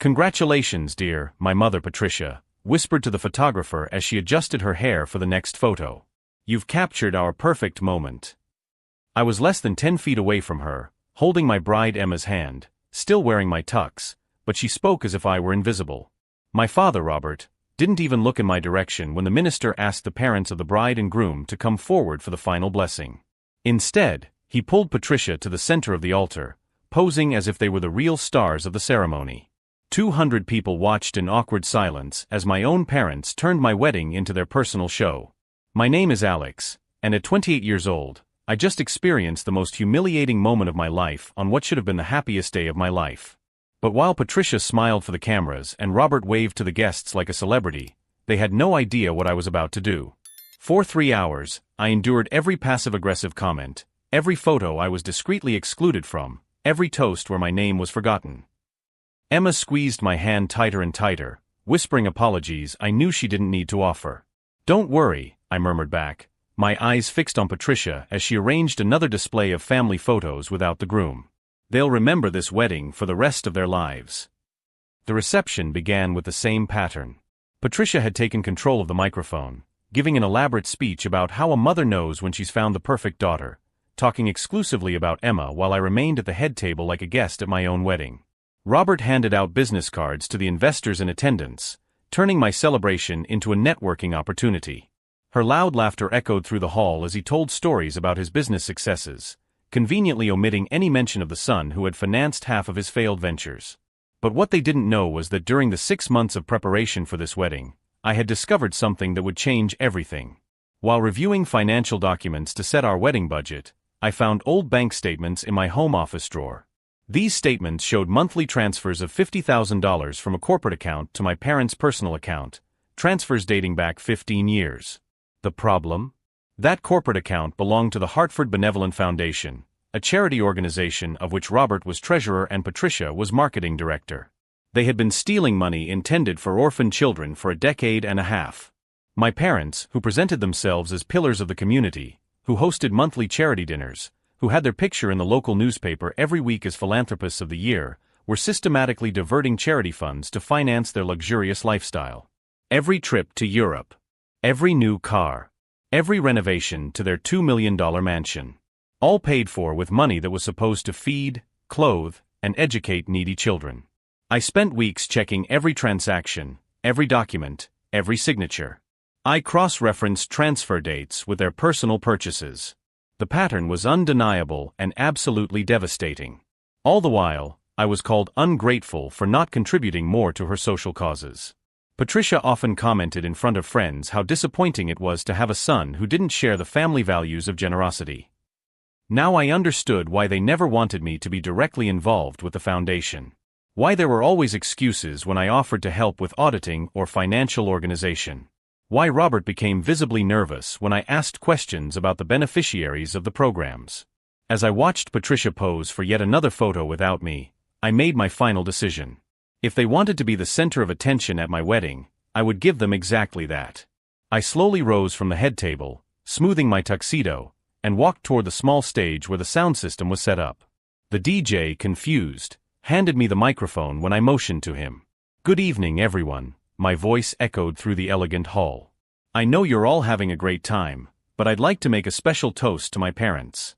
"Congratulations, dear," my mother Patricia whispered to the photographer as she adjusted her hair for the next photo. "You've captured our perfect moment." I was less than 10 feet away from her, holding my bride Emma's hand, still wearing my tux, but she spoke as if I were invisible. My father, Robert, didn't even look in my direction when the minister asked the parents of the bride and groom to come forward for the final blessing. Instead, he pulled Patricia to the center of the altar, posing as if they were the real stars of the ceremony. 200 people watched in awkward silence as my own parents turned my wedding into their personal show. My name is Alex, and at 28 years old, I just experienced the most humiliating moment of my life on what should have been the happiest day of my life. But while Patricia smiled for the cameras and Robert waved to the guests like a celebrity, they had no idea what I was about to do. For 3 hours, I endured every passive-aggressive comment, every photo I was discreetly excluded from, every toast where my name was forgotten. Emma squeezed my hand tighter and tighter, whispering apologies I knew she didn't need to offer. "Don't worry," I murmured back, my eyes fixed on Patricia as she arranged another display of family photos without the groom. "They'll remember this wedding for the rest of their lives." The reception began with the same pattern. Patricia had taken control of the microphone, giving an elaborate speech about how a mother knows when she's found the perfect daughter, talking exclusively about Emma while I remained at the head table like a guest at my own wedding. Robert handed out business cards to the investors in attendance, turning my celebration into a networking opportunity. Her loud laughter echoed through the hall as he told stories about his business successes, conveniently omitting any mention of the son who had financed half of his failed ventures. But what they didn't know was that during the 6 months of preparation for this wedding, I had discovered something that would change everything. While reviewing financial documents to set our wedding budget, I found old bank statements in my home office drawer. These statements showed monthly transfers of $50,000 from a corporate account to my parents' personal account, transfers dating back 15 years. The problem? That corporate account belonged to the Hartford Benevolent Foundation, a charity organization of which Robert was treasurer and Patricia was marketing director. They had been stealing money intended for orphan children for a decade and a half. My parents, who presented themselves as pillars of the community, who hosted monthly charity dinners, who had their picture in the local newspaper every week as philanthropists of the year, were systematically diverting charity funds to finance their luxurious lifestyle. Every trip to Europe, every new car, every renovation to their $2 million mansion, all paid for with money that was supposed to feed, clothe, and educate needy children. I spent weeks checking every transaction, every document, every signature. I cross-referenced transfer dates with their personal purchases. The pattern was undeniable and absolutely devastating. All the while, I was called ungrateful for not contributing more to her social causes. Patricia often commented in front of friends how disappointing it was to have a son who didn't share the family values of generosity. Now I understood why they never wanted me to be directly involved with the foundation. Why there were always excuses when I offered to help with auditing or financial organization. Why Robert became visibly nervous when I asked questions about the beneficiaries of the programs. As I watched Patricia pose for yet another photo without me, I made my final decision. If they wanted to be the center of attention at my wedding, I would give them exactly that. I slowly rose from the head table, smoothing my tuxedo, and walked toward the small stage where the sound system was set up. The DJ, confused, handed me the microphone when I motioned to him. "Good evening, everyone," my voice echoed through the elegant hall. "I know you're all having a great time, but I'd like to make a special toast to my parents."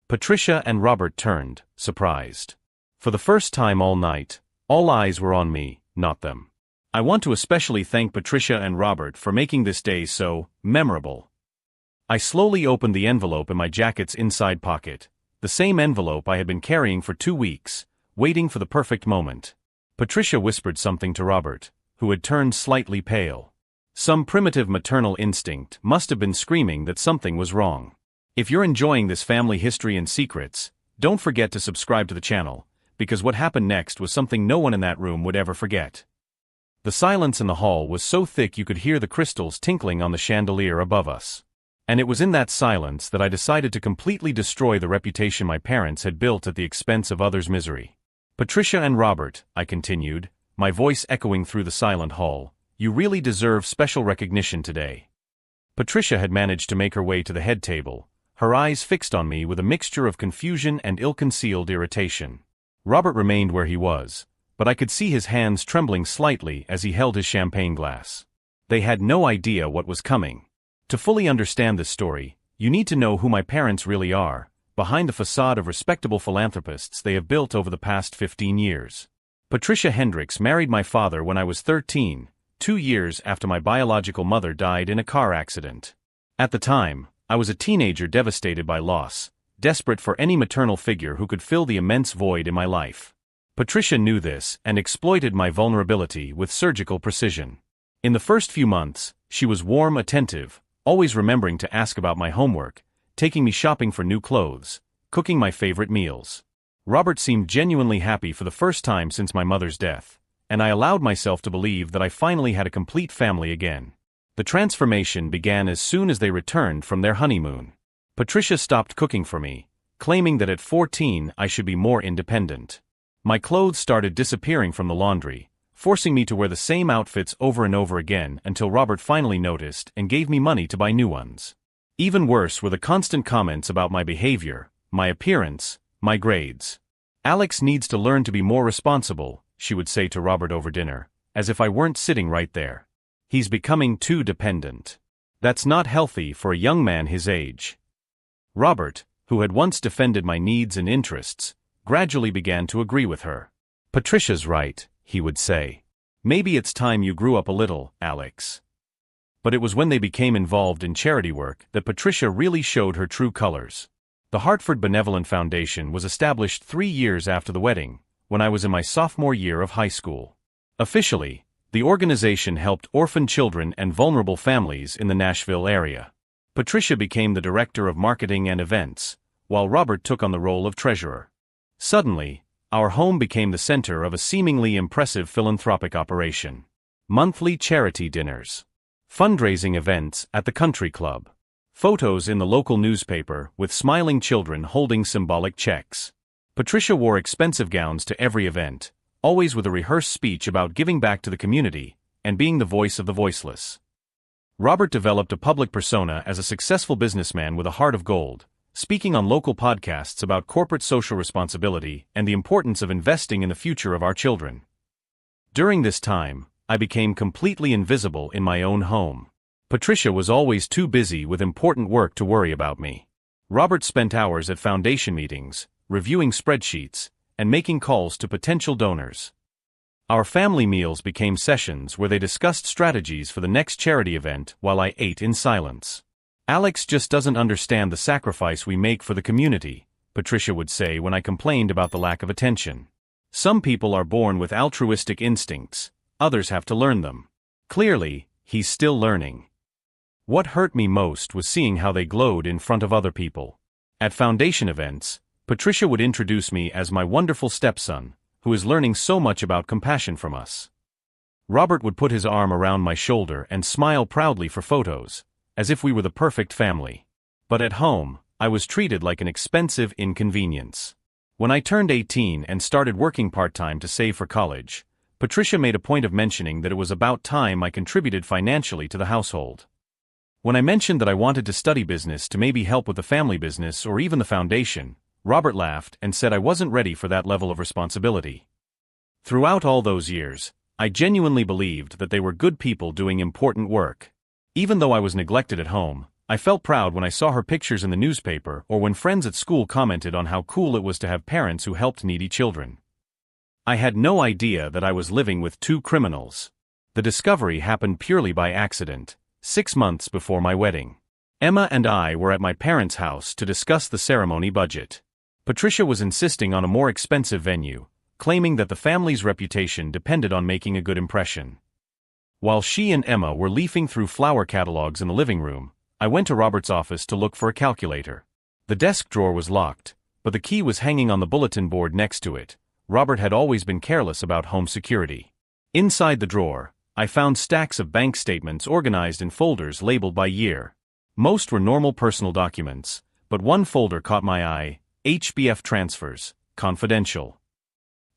Patricia and Robert turned, surprised. For the first time all night, all eyes were on me, not them. I want to especially thank Patricia and Robert for making this day so memorable. I slowly opened the envelope in my jacket's inside pocket, the same envelope I had been carrying for 2 weeks, waiting for the perfect moment. Patricia whispered something to Robert, who had turned slightly pale. Some primitive maternal instinct must have been screaming that something was wrong. If you're enjoying this family history and secrets, don't forget to subscribe to the channel, because what happened next was something no one in that room would ever forget. The silence in the hall was so thick you could hear the crystals tinkling on the chandelier above us. And it was in that silence that I decided to completely destroy the reputation my parents had built at the expense of others' misery. "Patricia and Robert," I continued, my voice echoing through the silent hall, "you really deserve special recognition today." Patricia had managed to make her way to the head table, her eyes fixed on me with a mixture of confusion and ill-concealed irritation. Robert remained where he was, but I could see his hands trembling slightly as he held his champagne glass. They had no idea what was coming. To fully understand this story, you need to know who my parents really are, behind the facade of respectable philanthropists they have built over the past 15 years. Patricia Hendricks married my father when I was 13, 2 years after my biological mother died in a car accident. At the time, I was a teenager devastated by loss, desperate for any maternal figure who could fill the immense void in my life. Patricia knew this and exploited my vulnerability with surgical precision. In the first few months, she was warm, attentive, always remembering to ask about my homework, taking me shopping for new clothes, cooking my favorite meals. Robert seemed genuinely happy for the first time since my mother's death, and I allowed myself to believe that I finally had a complete family again. The transformation began as soon as they returned from their honeymoon. Patricia stopped cooking for me, claiming that at 14 I should be more independent. My clothes started disappearing from the laundry, forcing me to wear the same outfits over and over again until Robert finally noticed and gave me money to buy new ones. Even worse were the constant comments about my behavior, my appearance, my grades. "Alex needs to learn to be more responsible," she would say to Robert over dinner, as if I weren't sitting right there. "He's becoming too dependent. That's not healthy for a young man his age." Robert, who had once defended my needs and interests, gradually began to agree with her. "Patricia's right," he would say. "Maybe it's time you grew up a little, Alex." But it was when they became involved in charity work that Patricia really showed her true colors. The Hartford Benevolent Foundation was established 3 years after the wedding, when I was in my sophomore year of high school. Officially, the organization helped orphan children and vulnerable families in the Nashville area. Patricia became the director of marketing and events, while Robert took on the role of treasurer. Suddenly, our home became the center of a seemingly impressive philanthropic operation. Monthly charity dinners, fundraising events at the country club, photos in the local newspaper with smiling children holding symbolic checks. Patricia wore expensive gowns to every event, always with a rehearsed speech about giving back to the community and being the voice of the voiceless. Robert developed a public persona as a successful businessman with a heart of gold, speaking on local podcasts about corporate social responsibility and the importance of investing in the future of our children. During this time, I became completely invisible in my own home. Patricia was always too busy with important work to worry about me. Robert spent hours at foundation meetings, reviewing spreadsheets, and making calls to potential donors. Our family meals became sessions where they discussed strategies for the next charity event while I ate in silence. "Alex just doesn't understand the sacrifice we make for the community," Patricia would say when I complained about the lack of attention. "Some people are born with altruistic instincts, others have to learn them. Clearly, he's still learning." What hurt me most was seeing how they glowed in front of other people. At foundation events, Patricia would introduce me as my wonderful stepson, who is learning so much about compassion from us. Robert would put his arm around my shoulder and smile proudly for photos, as if we were the perfect family. But at home, I was treated like an expensive inconvenience. When I turned 18 and started working part-time to save for college, Patricia made a point of mentioning that it was about time I contributed financially to the household. When I mentioned that I wanted to study business to maybe help with the family business or even the foundation, Robert laughed and said I wasn't ready for that level of responsibility. Throughout all those years, I genuinely believed that they were good people doing important work. Even though I was neglected at home, I felt proud when I saw her pictures in the newspaper or when friends at school commented on how cool it was to have parents who helped needy children. I had no idea that I was living with two criminals. The discovery happened purely by accident, 6 months before my wedding. Emma and I were at my parents' house to discuss the ceremony budget. Patricia was insisting on a more expensive venue, claiming that the family's reputation depended on making a good impression. While she and Emma were leafing through flower catalogs in the living room, I went to Robert's office to look for a calculator. The desk drawer was locked, but the key was hanging on the bulletin board next to it. Robert had always been careless about home security. Inside the drawer, I found stacks of bank statements organized in folders labeled by year. Most were normal personal documents, but one folder caught my eye: HBF Transfers, Confidential.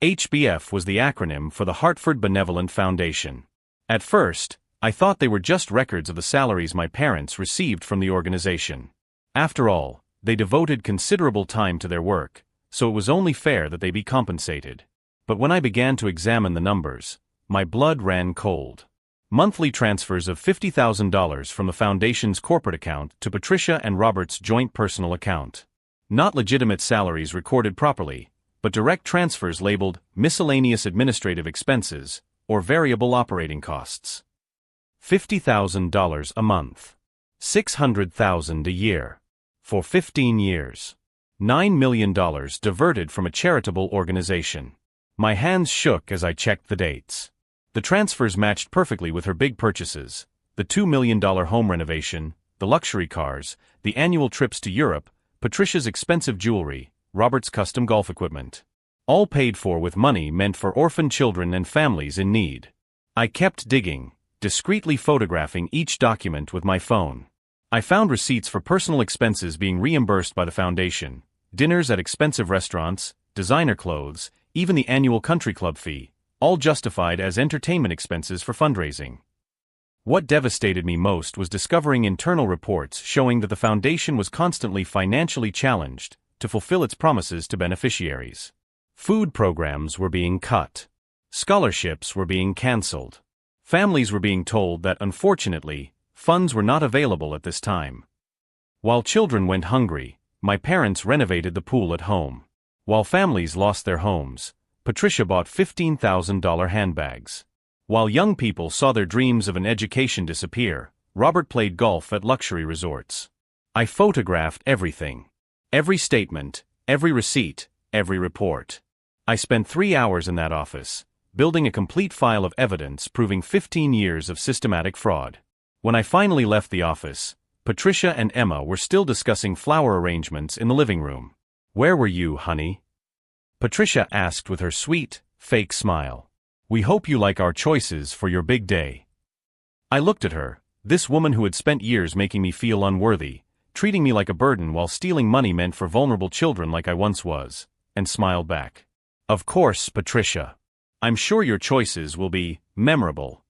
HBF was the acronym for the Hartford Benevolent Foundation. At first, I thought they were just records of the salaries my parents received from the organization. After all, they devoted considerable time to their work, so it was only fair that they be compensated. But when I began to examine the numbers, my blood ran cold. Monthly transfers of $50,000 from the foundation's corporate account to Patricia and Robert's joint personal account. Not legitimate salaries recorded properly, but direct transfers labeled miscellaneous administrative expenses or variable operating costs. $50,000 a month. $600,000 a year. For 15 years. $9 million diverted from a charitable organization. My hands shook as I checked the dates. The transfers matched perfectly with her big purchases: the $2 million home renovation, the luxury cars, the annual trips to Europe, Patricia's expensive jewelry, Robert's custom golf equipment. All paid for with money meant for orphan children and families in need. I kept digging, discreetly photographing each document with my phone. I found receipts for personal expenses being reimbursed by the foundation, dinners at expensive restaurants, designer clothes, even the annual country club fee, all justified as entertainment expenses for fundraising. What devastated me most was discovering internal reports showing that the foundation was constantly financially challenged to fulfill its promises to beneficiaries. Food programs were being cut. Scholarships were being canceled. Families were being told that, unfortunately, funds were not available at this time. While children went hungry, my parents renovated the pool at home. While families lost their homes, Patricia bought $15,000 handbags. While young people saw their dreams of an education disappear, Robert played golf at luxury resorts. I photographed everything. Every statement, every receipt, every report. I spent 3 hours in that office, building a complete file of evidence proving 15 years of systematic fraud. When I finally left the office, Patricia and Emma were still discussing flower arrangements in the living room. "Where were you, honey?" Patricia asked with her sweet, fake smile. "We hope you like our choices for your big day." I looked at her, this woman who had spent years making me feel unworthy, treating me like a burden while stealing money meant for vulnerable children like I once was, and smiled back. "Of course, Patricia. I'm sure your choices will be memorable."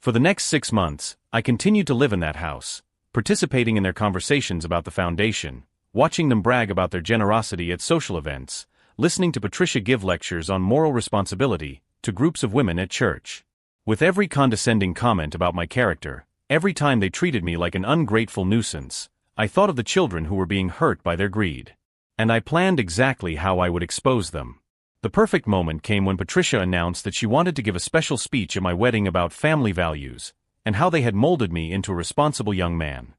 For the next 6 months, I continued to live in that house, participating in their conversations about the foundation, watching them brag about their generosity at social events, listening to Patricia give lectures on moral responsibility to groups of women at church. With every condescending comment about my character, every time they treated me like an ungrateful nuisance, I thought of the children who were being hurt by their greed. And I planned exactly how I would expose them. The perfect moment came when Patricia announced that she wanted to give a special speech at my wedding about family values, and how they had molded me into a responsible young man.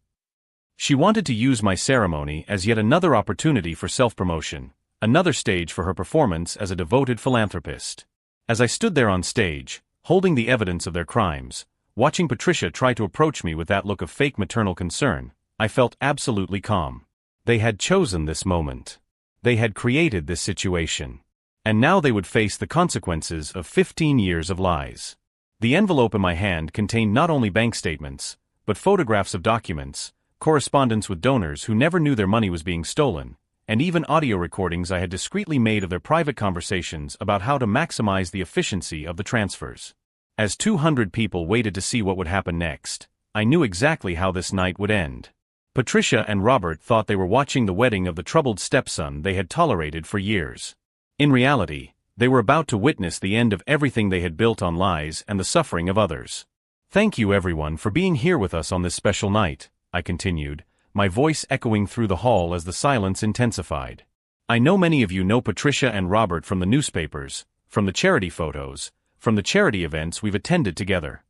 She wanted to use my ceremony as yet another opportunity for self-promotion, another stage for her performance as a devoted philanthropist. As I stood there on stage, holding the evidence of their crimes, watching Patricia try to approach me with that look of fake maternal concern, I felt absolutely calm. They had chosen this moment. They had created this situation. And now they would face the consequences of 15 years of lies. The envelope in my hand contained not only bank statements, but photographs of documents, correspondence with donors who never knew their money was being stolen, and even audio recordings I had discreetly made of their private conversations about how to maximize the efficiency of the transfers. As 200 people waited to see what would happen next, I knew exactly how this night would end. Patricia and Robert thought they were watching the wedding of the troubled stepson they had tolerated for years. In reality, they were about to witness the end of everything they had built on lies and the suffering of others. "Thank you everyone for being here with us on this special night," I continued, my voice echoing through the hall as the silence intensified. "I know many of you know Patricia and Robert from the newspapers, from the charity photos, from the charity events we've attended together."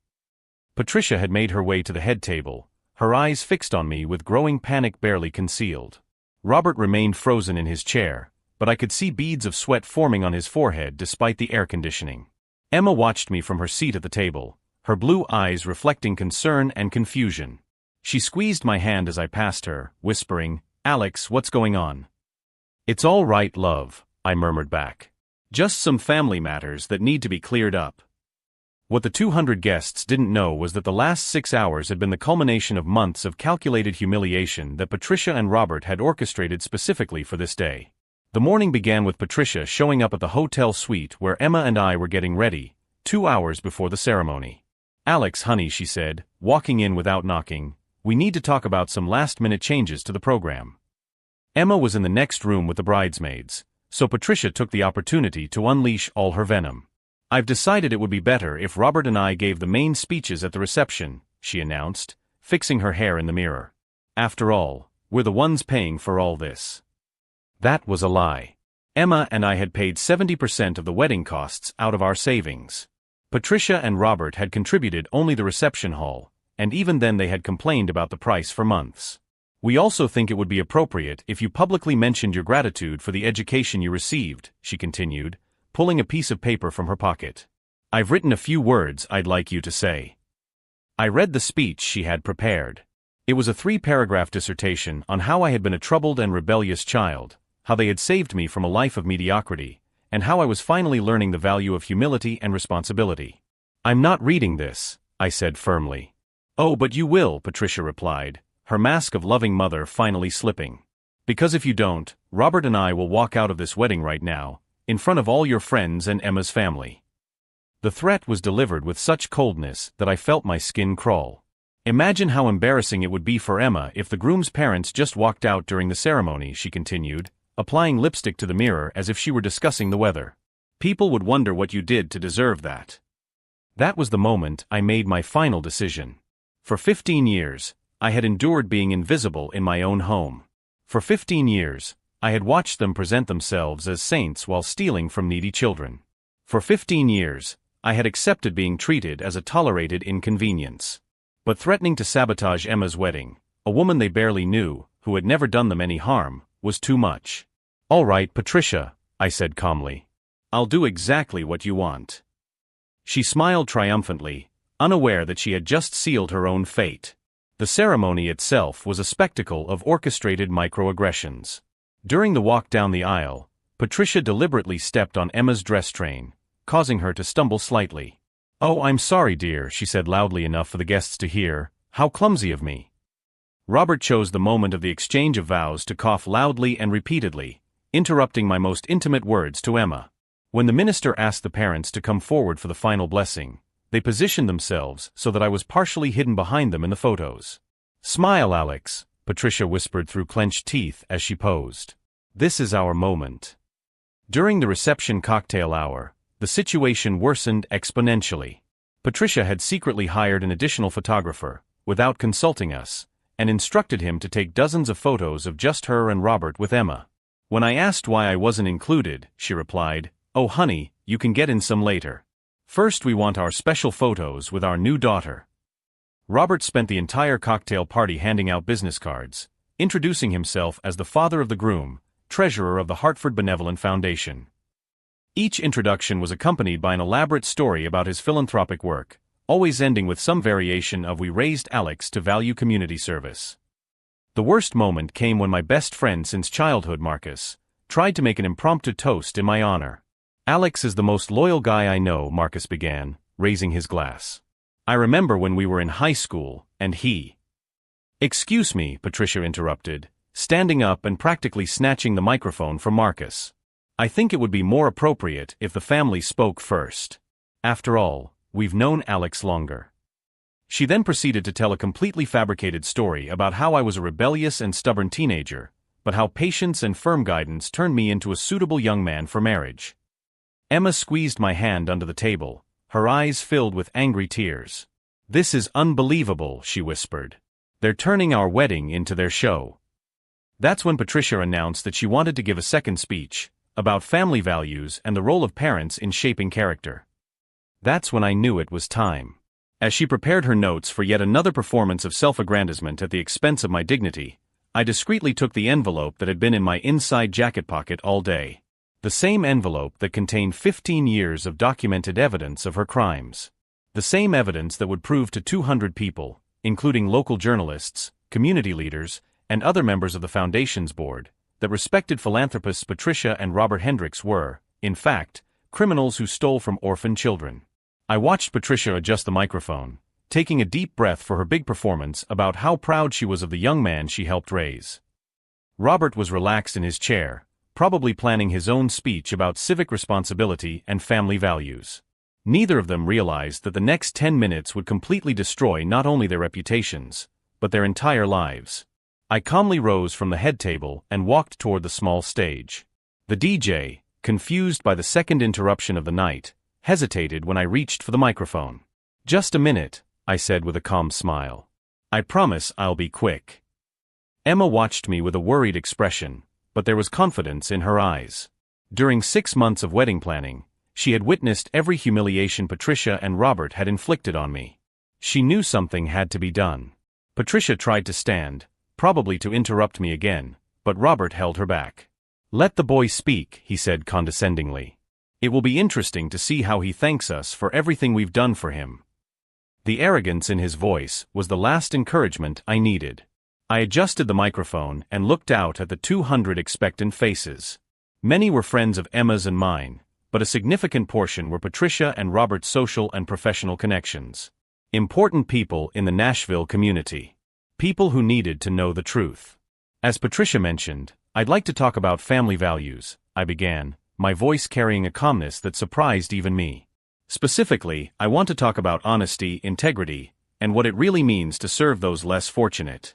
Patricia had made her way to the head table, her eyes fixed on me with growing panic barely concealed. Robert remained frozen in his chair, but I could see beads of sweat forming on his forehead despite the air conditioning. Emma watched me from her seat at the table, her blue eyes reflecting concern and confusion. She squeezed my hand as I passed her, whispering, "Alex, what's going on?" "It's all right, love," I murmured back. "Just some family matters that need to be cleared up." What the 200 guests didn't know was that the last 6 hours had been the culmination of months of calculated humiliation that Patricia and Robert had orchestrated specifically for this day. The morning began with Patricia showing up at the hotel suite where Emma and I were getting ready, 2 hours before the ceremony. "Alex, honey," she said, walking in without knocking, "we need to talk about some last-minute changes to the program." Emma was in the next room with the bridesmaids, so Patricia took the opportunity to unleash all her venom. "I've decided it would be better if Robert and I gave the main speeches at the reception," she announced, fixing her hair in the mirror. "After all, we're the ones paying for all this." That was a lie. Emma and I had paid 70% of the wedding costs out of our savings. Patricia and Robert had contributed only the reception hall, and even then they had complained about the price for months. "We also think it would be appropriate if you publicly mentioned your gratitude for the education you received," she continued, pulling a piece of paper from her pocket. "I've written a few words I'd like you to say." I read the speech she had prepared. It was a 3-paragraph dissertation on how I had been a troubled and rebellious child, how they had saved me from a life of mediocrity, and how I was finally learning the value of humility and responsibility. "I'm not reading this," I said firmly. "Oh, but you will," Patricia replied, her mask of loving mother finally slipping. "Because if you don't, Robert and I will walk out of this wedding right now, in front of all your friends and Emma's family." The threat was delivered with such coldness that I felt my skin crawl. "Imagine how embarrassing it would be for Emma if the groom's parents just walked out during the ceremony," she continued, applying lipstick to the mirror as if she were discussing the weather. "People would wonder what you did to deserve that." That was the moment I made my final decision. For 15 years, I had endured being invisible in my own home. For 15 years, I had watched them present themselves as saints while stealing from needy children. For 15 years, I had accepted being treated as a tolerated inconvenience. But threatening to sabotage Emma's wedding, a woman they barely knew, who had never done them any harm, was too much. "All right, Patricia," I said calmly. "I'll do exactly what you want." She smiled triumphantly, unaware that she had just sealed her own fate. The ceremony itself was a spectacle of orchestrated microaggressions. During the walk down the aisle, Patricia deliberately stepped on Emma's dress train, causing her to stumble slightly. "Oh, I'm sorry, dear," she said loudly enough for the guests to hear. "How clumsy of me." Robert chose the moment of the exchange of vows to cough loudly and repeatedly, interrupting my most intimate words to Emma. When the minister asked the parents to come forward for the final blessing, they positioned themselves so that I was partially hidden behind them in the photos. "Smile, Alex," Patricia whispered through clenched teeth as she posed. "This is our moment." During the reception cocktail hour, the situation worsened exponentially. Patricia had secretly hired an additional photographer, without consulting us, and instructed him to take dozens of photos of just her and Robert with Emma. When I asked why I wasn't included, she replied, "Oh honey, you can get in some later. First we want our special photos with our new daughter." Robert spent the entire cocktail party handing out business cards, introducing himself as the father of the groom, treasurer of the Hartford Benevolent Foundation. Each introduction was accompanied by an elaborate story about his philanthropic work, always ending with some variation of "We raised Alex to value community service." The worst moment came when my best friend since childhood, Marcus, tried to make an impromptu toast in my honor. "Alex is the most loyal guy I know," Marcus began, raising his glass. "I remember when we were in high school, and he—" "Excuse me," Patricia interrupted, standing up and practically snatching the microphone from Marcus. "I think it would be more appropriate if the family spoke first. After all, we've known Alex longer." She then proceeded to tell a completely fabricated story about how I was a rebellious and stubborn teenager, but how patience and firm guidance turned me into a suitable young man for marriage. Emma squeezed my hand under the table, her eyes filled with angry tears. "This is unbelievable," she whispered. "They're turning our wedding into their show." That's when Patricia announced that she wanted to give a second speech, about family values and the role of parents in shaping character. That's when I knew it was time. As she prepared her notes for yet another performance of self-aggrandizement at the expense of my dignity, I discreetly took the envelope that had been in my inside jacket pocket all day. The same envelope that contained 15 years of documented evidence of her crimes. The same evidence that would prove to 200 people, including local journalists, community leaders, and other members of the Foundation's board, that respected philanthropists Patricia and Robert Hendricks were, in fact, criminals who stole from orphan children. I watched Patricia adjust the microphone, taking a deep breath for her big performance about how proud she was of the young man she helped raise. Robert was relaxed in his chair, probably planning his own speech about civic responsibility and family values. Neither of them realized that the next 10 minutes would completely destroy not only their reputations, but their entire lives. I calmly rose from the head table and walked toward the small stage. The DJ, confused by the second interruption of the night, hesitated when I reached for the microphone. "Just a minute," I said with a calm smile. "I promise I'll be quick." Emma watched me with a worried expression, but there was confidence in her eyes. During 6 months of wedding planning, she had witnessed every humiliation Patricia and Robert had inflicted on me. She knew something had to be done. Patricia tried to stand, probably to interrupt me again, but Robert held her back. "Let the boy speak," he said condescendingly. "It will be interesting to see how he thanks us for everything we've done for him." The arrogance in his voice was the last encouragement I needed. I adjusted the microphone and looked out at the 200 expectant faces. Many were friends of Emma's and mine, but a significant portion were Patricia and Robert's social and professional connections. Important people in the Nashville community. People who needed to know the truth. As Patricia mentioned, "I'd like to talk about family values," I began, my voice carrying a calmness that surprised even me. "Specifically, I want to talk about honesty, integrity, and what it really means to serve those less fortunate."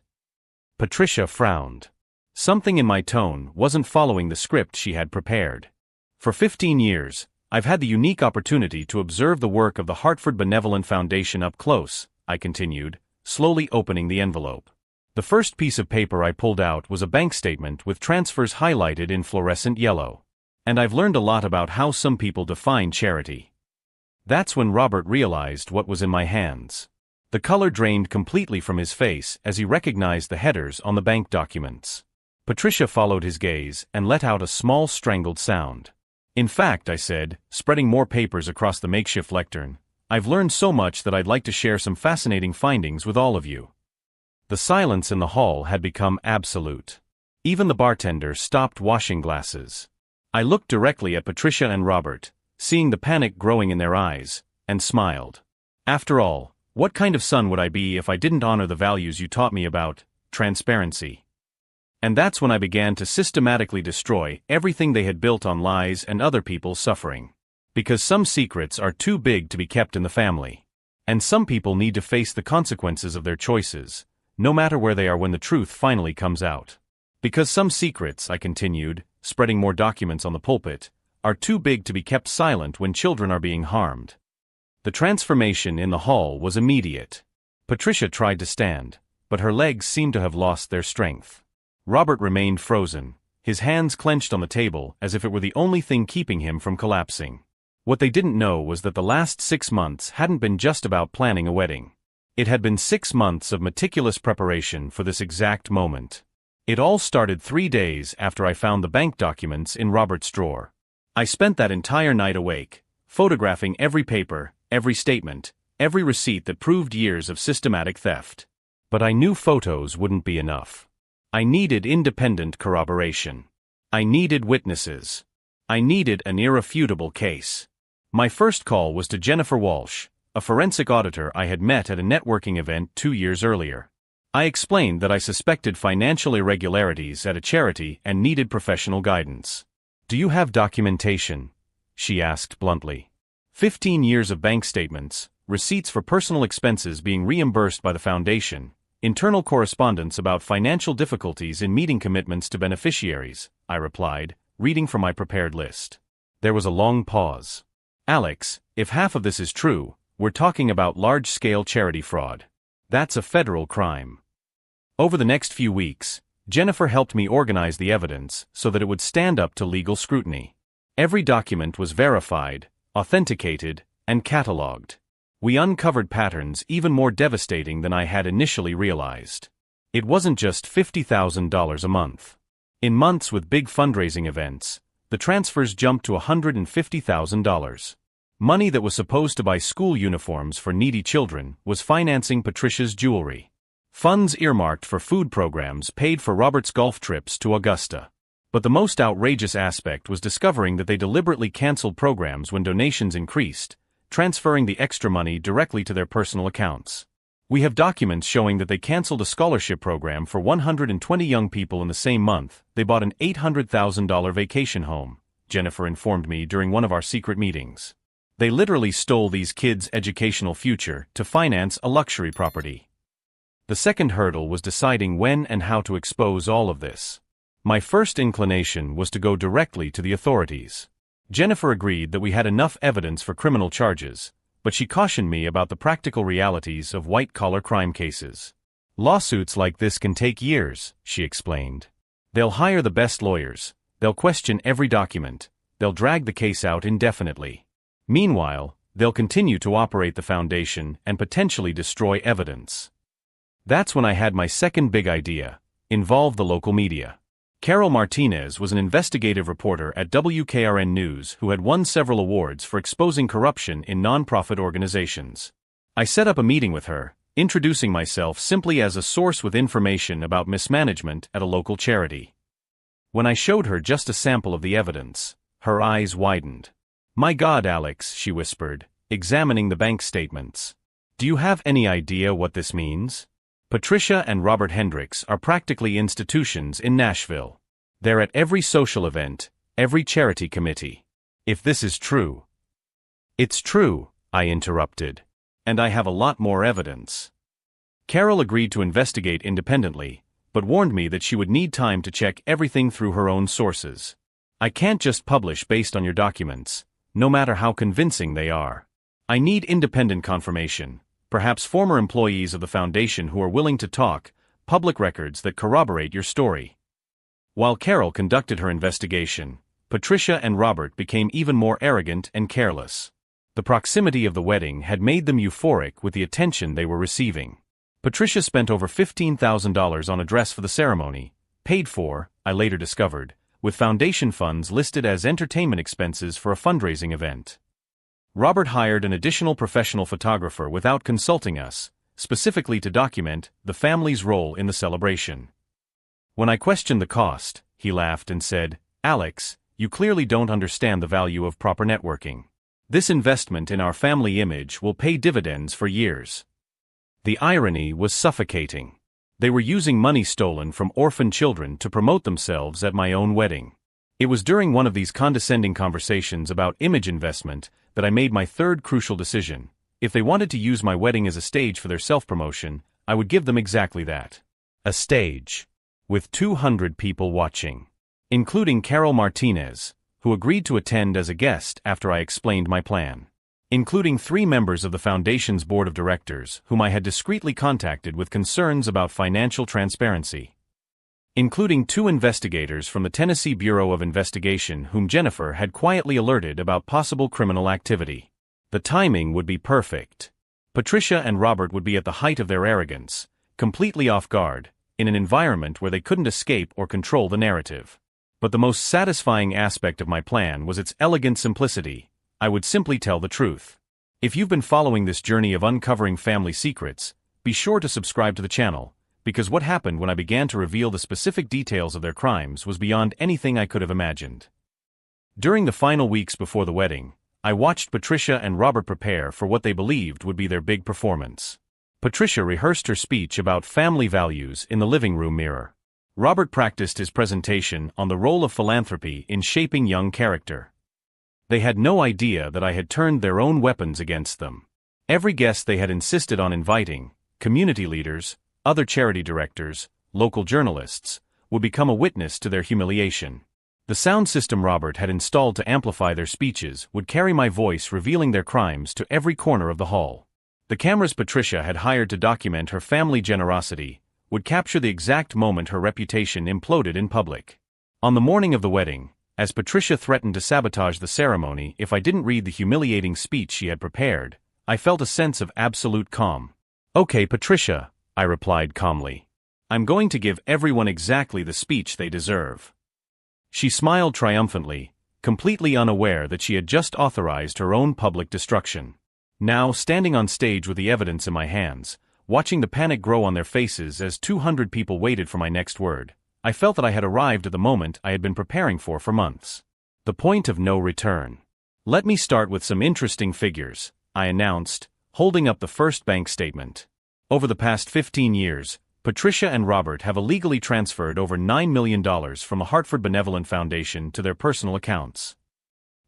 Patricia frowned. Something in my tone wasn't following the script she had prepared. "For 15 years, I've had the unique opportunity to observe the work of the Hartford Benevolent Foundation up close," I continued, slowly opening the envelope. The first piece of paper I pulled out was a bank statement with transfers highlighted in fluorescent yellow. "And I've learned a lot about how some people define charity." That's when Robert realized what was in my hands. The color drained completely from his face as he recognized the headers on the bank documents. Patricia followed his gaze and let out a small strangled sound. "In fact," I said, spreading more papers across the makeshift lectern, "I've learned so much that I'd like to share some fascinating findings with all of you." The silence in the hall had become absolute. Even the bartender stopped washing glasses. I looked directly at Patricia and Robert, seeing the panic growing in their eyes, and smiled. After all, what kind of son would I be if I didn't honor the values you taught me about transparency? And that's when I began to systematically destroy everything they had built on lies and other people's suffering. Because some secrets are too big to be kept in the family. And some people need to face the consequences of their choices, no matter where they are when the truth finally comes out. Because some secrets, I continued, spreading more documents on the pulpit, are too big to be kept silent when children are being harmed. The transformation in the hall was immediate. Patricia tried to stand, but her legs seemed to have lost their strength. Robert remained frozen, his hands clenched on the table as if it were the only thing keeping him from collapsing. What they didn't know was that the last 6 months hadn't been just about planning a wedding. It had been 6 months of meticulous preparation for this exact moment. It all started 3 days after I found the bank documents in Robert's drawer. I spent that entire night awake, photographing every paper, every statement, every receipt that proved years of systematic theft. But I knew photos wouldn't be enough. I needed independent corroboration. I needed witnesses. I needed an irrefutable case. My first call was to Jennifer Walsh, a forensic auditor I had met at a networking event 2 years earlier. I explained that I suspected financial irregularities at a charity and needed professional guidance. "Do you have documentation?" she asked bluntly. 15 years of bank statements, receipts for personal expenses being reimbursed by the foundation, internal correspondence about financial difficulties in meeting commitments to beneficiaries, I replied, reading from my prepared list. There was a long pause. "Alex, if half of this is true, we're talking about large-scale charity fraud. That's a federal crime." Over the next few weeks, Jennifer helped me organize the evidence so that it would stand up to legal scrutiny. Every document was verified, authenticated, and cataloged. We uncovered patterns even more devastating than I had initially realized. It wasn't just $50,000 a month. In months with big fundraising events, the transfers jumped to $150,000. Money that was supposed to buy school uniforms for needy children was financing Patricia's jewelry. Funds earmarked for food programs paid for Robert's golf trips to Augusta. But the most outrageous aspect was discovering that they deliberately canceled programs when donations increased, transferring the extra money directly to their personal accounts. We have documents showing that they canceled a scholarship program for 120 young people in the same month. They bought an $800,000 vacation home, Jennifer informed me during one of our secret meetings. They literally stole these kids' educational future to finance a luxury property. The second hurdle was deciding when and how to expose all of this. My first inclination was to go directly to the authorities. Jennifer agreed that we had enough evidence for criminal charges, but she cautioned me about the practical realities of white-collar crime cases. Lawsuits like this can take years, she explained. They'll hire the best lawyers, they'll question every document, they'll drag the case out indefinitely. Meanwhile, they'll continue to operate the foundation and potentially destroy evidence. That's when I had my second big idea: involve the local media. Carol Martinez was an investigative reporter at WKRN News who had won several awards for exposing corruption in nonprofit organizations. I set up a meeting with her, introducing myself simply as a source with information about mismanagement at a local charity. When I showed her just a sample of the evidence, her eyes widened. "My God, Alex," she whispered, examining the bank statements. "Do you have any idea what this means? Patricia and Robert Hendricks are practically institutions in Nashville. They're at every social event, every charity committee. If this is true—" "It's true," I interrupted. "And I have a lot more evidence." Carol agreed to investigate independently, but warned me that she would need time to check everything through her own sources. "I can't just publish based on your documents, no matter how convincing they are. I need independent confirmation, perhaps former employees of the foundation who are willing to talk, public records that corroborate your story." While Carol conducted her investigation, Patricia and Robert became even more arrogant and careless. The proximity of the wedding had made them euphoric with the attention they were receiving. Patricia spent over $15,000 on a dress for the ceremony, paid for, I later discovered, with foundation funds listed as entertainment expenses for a fundraising event. Robert hired an additional professional photographer without consulting us, specifically to document the family's role in the celebration. When I questioned the cost, he laughed and said, "Alex, you clearly don't understand the value of proper networking. This investment in our family image will pay dividends for years." The irony was suffocating. They were using money stolen from orphan children to promote themselves at my own wedding. It was during one of these condescending conversations about image investment that I made my third crucial decision. If they wanted to use my wedding as a stage for their self-promotion, I would give them exactly that. A stage. With 200 people watching. Including Carol Martinez, who agreed to attend as a guest after I explained my plan. Including 3 members of the foundation's board of directors whom I had discreetly contacted with concerns about financial transparency. Including 2 investigators from the Tennessee Bureau of Investigation whom Jennifer had quietly alerted about possible criminal activity. The timing would be perfect. Patricia and Robert would be at the height of their arrogance, completely off guard, in an environment where they couldn't escape or control the narrative. But the most satisfying aspect of my plan was its elegant simplicity. I would simply tell the truth. If you've been following this journey of uncovering family secrets, be sure to subscribe to the channel, because what happened when I began to reveal the specific details of their crimes was beyond anything I could have imagined. During the final weeks before the wedding, I watched Patricia and Robert prepare for what they believed would be their big performance. Patricia rehearsed her speech about family values in the living room mirror. Robert practiced his presentation on the role of philanthropy in shaping young character. They had no idea that I had turned their own weapons against them. Every guest they had insisted on inviting, community leaders, other charity directors, local journalists, would become a witness to their humiliation. The sound system Robert had installed to amplify their speeches would carry my voice revealing their crimes to every corner of the hall. The cameras Patricia had hired to document her family generosity would capture the exact moment her reputation imploded in public. On the morning of the wedding, as Patricia threatened to sabotage the ceremony if I didn't read the humiliating speech she had prepared, I felt a sense of absolute calm. "Okay, Patricia," I replied calmly. "I'm going to give everyone exactly the speech they deserve." She smiled triumphantly, completely unaware that she had just authorized her own public destruction. Now, standing on stage with the evidence in my hands, watching the panic grow on their faces as 200 people waited for my next word, I felt that I had arrived at the moment I had been preparing for months. The point of no return. "Let me start with some interesting figures," I announced, holding up the first bank statement. Over the past 15 years, Patricia and Robert have illegally transferred over $9 million from a Hartford benevolent foundation to their personal accounts.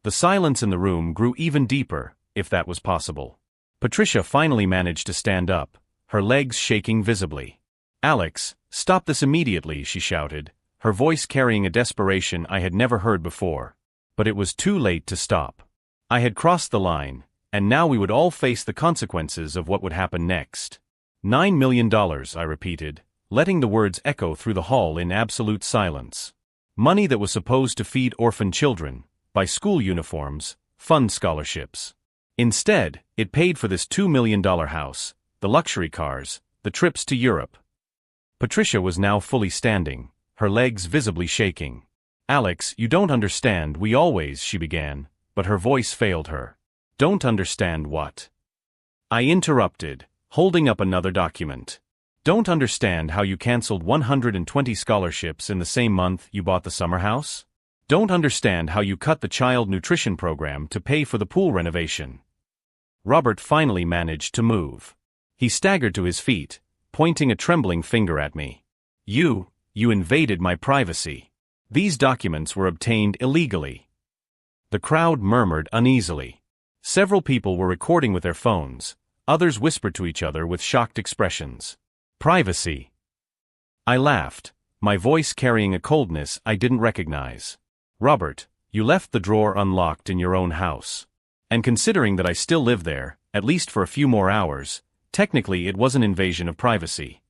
The silence in the room grew even deeper, if that was possible. Patricia finally managed to stand up, her legs shaking visibly. "Alex, stop this immediately," she shouted, her voice carrying a desperation I had never heard before. But it was too late to stop. I had crossed the line, and now we would all face the consequences of what would happen next. $9 million, I repeated, letting the words echo through the hall in absolute silence. Money that was supposed to feed orphan children, buy school uniforms, fund scholarships. Instead, it paid for this $2 million house, the luxury cars, the trips to Europe. Patricia was now fully standing, her legs visibly shaking. "Alex, you don't understand, she began, but her voice failed her. "Don't understand what?" I interrupted, holding up another document. "Don't understand how you canceled 120 scholarships in the same month you bought the summer house? Don't understand how you cut the child nutrition program to pay for the pool renovation?" Robert finally managed to move. He staggered to his feet, pointing a trembling finger at me. You invaded my privacy. These documents were obtained illegally." The crowd murmured uneasily. Several people were recording with their phones, others whispered to each other with shocked expressions. "Privacy." I laughed, my voice carrying a coldness I didn't recognize. "Robert, you left the drawer unlocked in your own house. And considering that I still live there, at least for a few more hours, technically it was an invasion of privacy."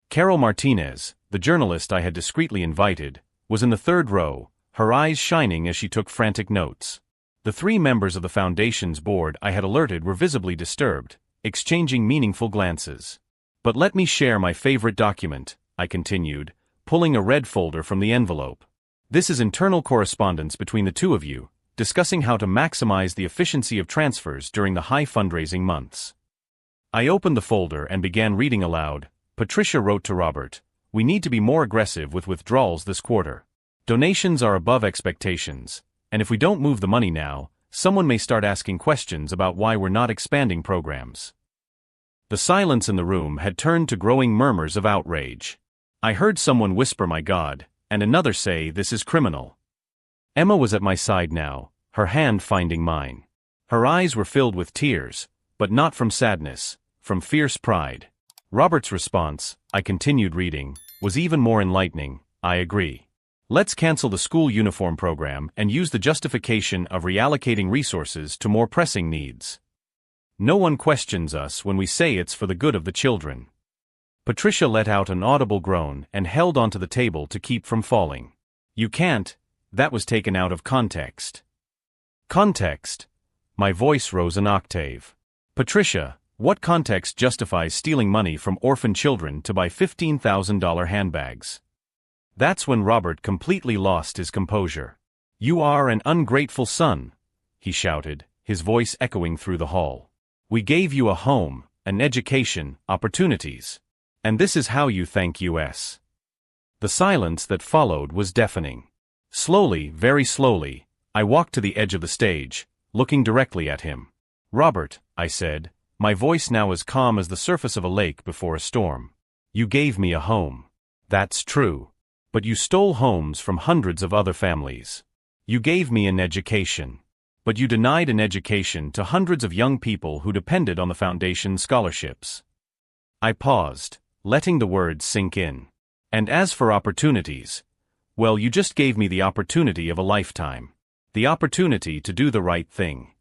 Carol Martinez, the journalist I had discreetly invited, was in the third row, her eyes shining as she took frantic notes. The 3 members of the Foundation's board I had alerted were visibly disturbed, exchanging meaningful glances. "But let me share my favorite document," I continued, pulling a red folder from the envelope. "This is internal correspondence between the two of you, discussing how to maximize the efficiency of transfers during the high fundraising months." I opened the folder and began reading aloud. Patricia wrote to Robert, "We need to be more aggressive with withdrawals this quarter. Donations are above expectations, and if we don't move the money now, someone may start asking questions about why we're not expanding programs." The silence in the room had turned to growing murmurs of outrage. I heard someone whisper, "My God," and another say, "This is criminal." Emma was at my side now, her hand finding mine. Her eyes were filled with tears, but not from sadness, from fierce pride. Robert's response, I continued reading, was even more enlightening. "I agree. Let's cancel the school uniform program and use the justification of reallocating resources to more pressing needs. No one questions us when we say it's for the good of the children." Patricia let out an audible groan and held onto the table to keep from falling. "You can't, that was taken out of context." "Context?" My voice rose an octave. "Patricia, what context justifies stealing money from orphan children to buy $15,000 handbags?" That's when Robert completely lost his composure. "You are an ungrateful son," he shouted, his voice echoing through the hall. "We gave you a home, an education, opportunities. And this is how you thank us." The silence that followed was deafening. Slowly, very slowly, I walked to the edge of the stage, looking directly at him. "Robert," I said, my voice now as calm as the surface of a lake before a storm. "You gave me a home. That's true. But you stole homes from hundreds of other families. You gave me an education. But you denied an education to hundreds of young people who depended on the Foundation's scholarships." I paused, letting the words sink in. "And as for opportunities, well, you just gave me the opportunity of a lifetime. The opportunity to do the right thing."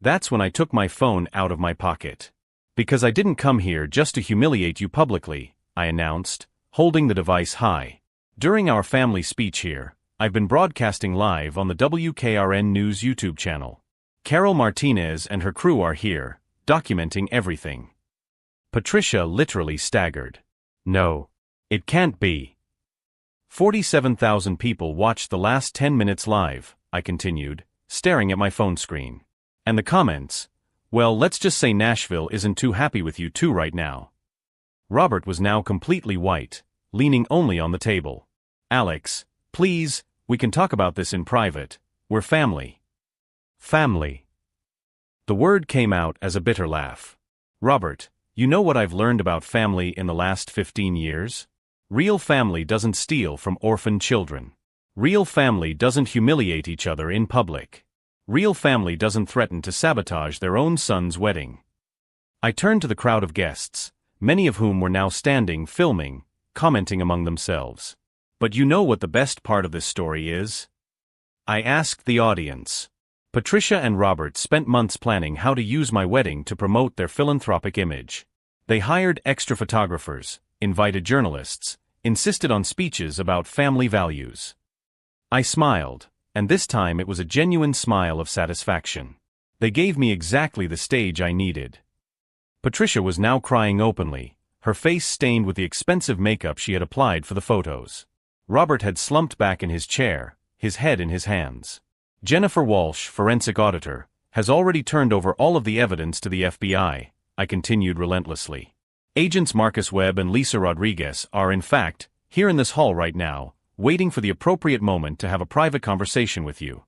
That's when I took my phone out of my pocket. "Because I didn't come here just to humiliate you publicly," I announced, holding the device high. "During our family speech here, I've been broadcasting live on the WKRN News YouTube channel. Carol Martinez and her crew are here, documenting everything." Patricia literally staggered. "No. It can't be." 47,000 people watched the last 10 minutes live, I continued, staring at my phone screen. "And the comments, well, let's just say Nashville isn't too happy with you two right now." Robert was now completely white, leaning only on the table. "Alex, please, we can talk about this in private. We're family." "Family." The word came out as a bitter laugh. "Robert, you know what I've learned about family in the last 15 years? Real family doesn't steal from orphan children. Real family doesn't humiliate each other in public. Real family doesn't threaten to sabotage their own son's wedding." I turned to the crowd of guests, many of whom were now standing, filming, commenting among themselves. But you know what the best part of this story is? I asked the audience. Patricia and Robert spent months planning how to use my wedding to promote their philanthropic image. They hired extra photographers, invited journalists, insisted on speeches about family values. I smiled, and this time it was a genuine smile of satisfaction. They gave me exactly the stage I needed. Patricia was now crying openly, her face stained with the expensive makeup she had applied for the photos. Robert had slumped back in his chair, his head in his hands. Jennifer Walsh, forensic auditor, has already turned over all of the evidence to the FBI, I continued relentlessly. Agents Marcus Webb and Lisa Rodriguez are, in fact, here in this hall right now, waiting for the appropriate moment to have a private conversation with you.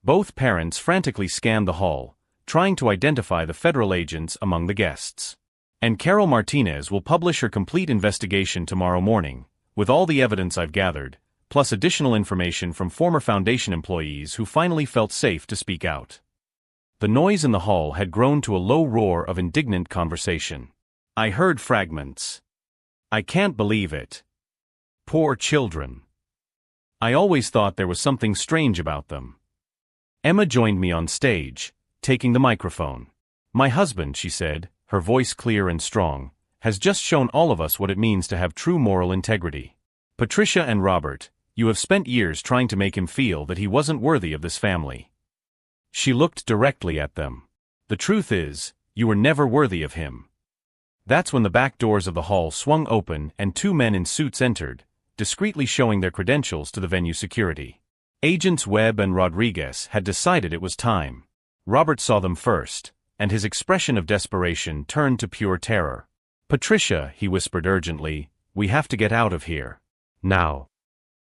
Both parents frantically scanned the hall, trying to identify the federal agents among the guests. And Carol Martinez will publish her complete investigation tomorrow morning, with all the evidence I've gathered, plus additional information from former Foundation employees who finally felt safe to speak out. The noise in the hall had grown to a low roar of indignant conversation. I heard fragments. I can't believe it. Poor children. I always thought there was something strange about them. Emma joined me on stage, taking the microphone. My husband, she said, her voice clear and strong, has just shown all of us what it means to have true moral integrity. Patricia and Robert, you have spent years trying to make him feel that he wasn't worthy of this family. She looked directly at them. The truth is, you were never worthy of him. That's when the back doors of the hall swung open and two men in suits entered, discreetly showing their credentials to the venue security. Agents Webb and Rodriguez had decided it was time. Robert saw them first, and his expression of desperation turned to pure terror. Patricia, he whispered urgently, we have to get out of here. Now.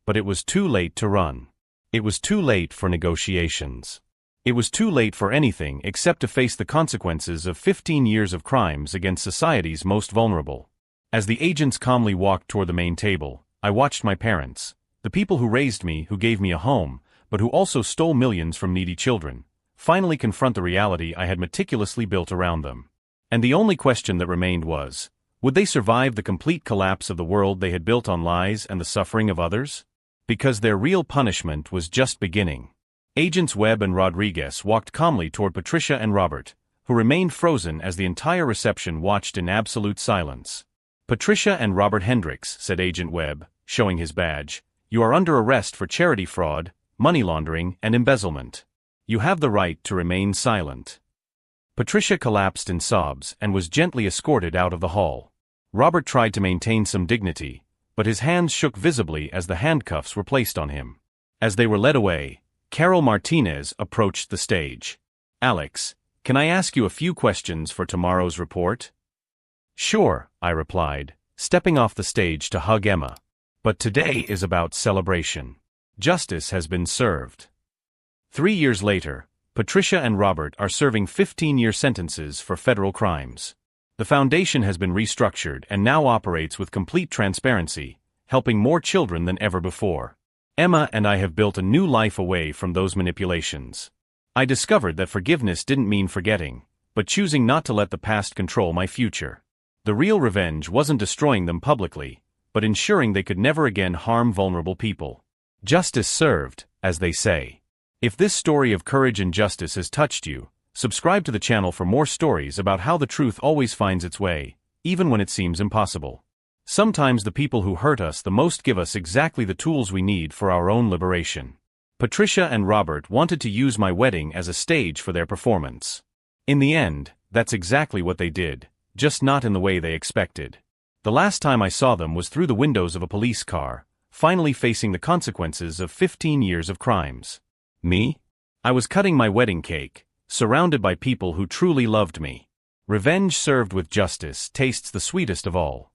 But it was too late to run. It was too late for negotiations. It was too late for anything except to face the consequences of 15 years of crimes against society's most vulnerable. As the agents calmly walked toward the main table, I watched my parents, the people who raised me, who gave me a home, but who also stole millions from needy children, finally confront the reality I had meticulously built around them. And the only question that remained was, would they survive the complete collapse of the world they had built on lies and the suffering of others? Because their real punishment was just beginning. Agents Webb and Rodriguez walked calmly toward Patricia and Robert, who remained frozen as the entire reception watched in absolute silence. Patricia and Robert Hendricks, said Agent Webb, showing his badge, you are under arrest for charity fraud, money laundering, and embezzlement. You have the right to remain silent. Patricia collapsed in sobs and was gently escorted out of the hall. Robert tried to maintain some dignity, but his hands shook visibly as the handcuffs were placed on him. As they were led away, Carol Martinez approached the stage. Alex, can I ask you a few questions for tomorrow's report? Sure, I replied, stepping off the stage to hug Emma. But today is about celebration. Justice has been served. 3 years later, Patricia and Robert are serving 15-year sentences for federal crimes. The foundation has been restructured and now operates with complete transparency, helping more children than ever before. Emma and I have built a new life away from those manipulations. I discovered that forgiveness didn't mean forgetting, but choosing not to let the past control my future. The real revenge wasn't destroying them publicly, but ensuring they could never again harm vulnerable people. Justice served, as they say. If this story of courage and justice has touched you, subscribe to the channel for more stories about how the truth always finds its way, even when it seems impossible. Sometimes the people who hurt us the most give us exactly the tools we need for our own liberation. Patricia and Robert wanted to use my wedding as a stage for their performance. In the end, that's exactly what they did, just not in the way they expected. The last time I saw them was through the windows of a police car, finally facing the consequences of 15 years of crimes. Me? I was cutting my wedding cake, surrounded by people who truly loved me. Revenge served with justice tastes the sweetest of all.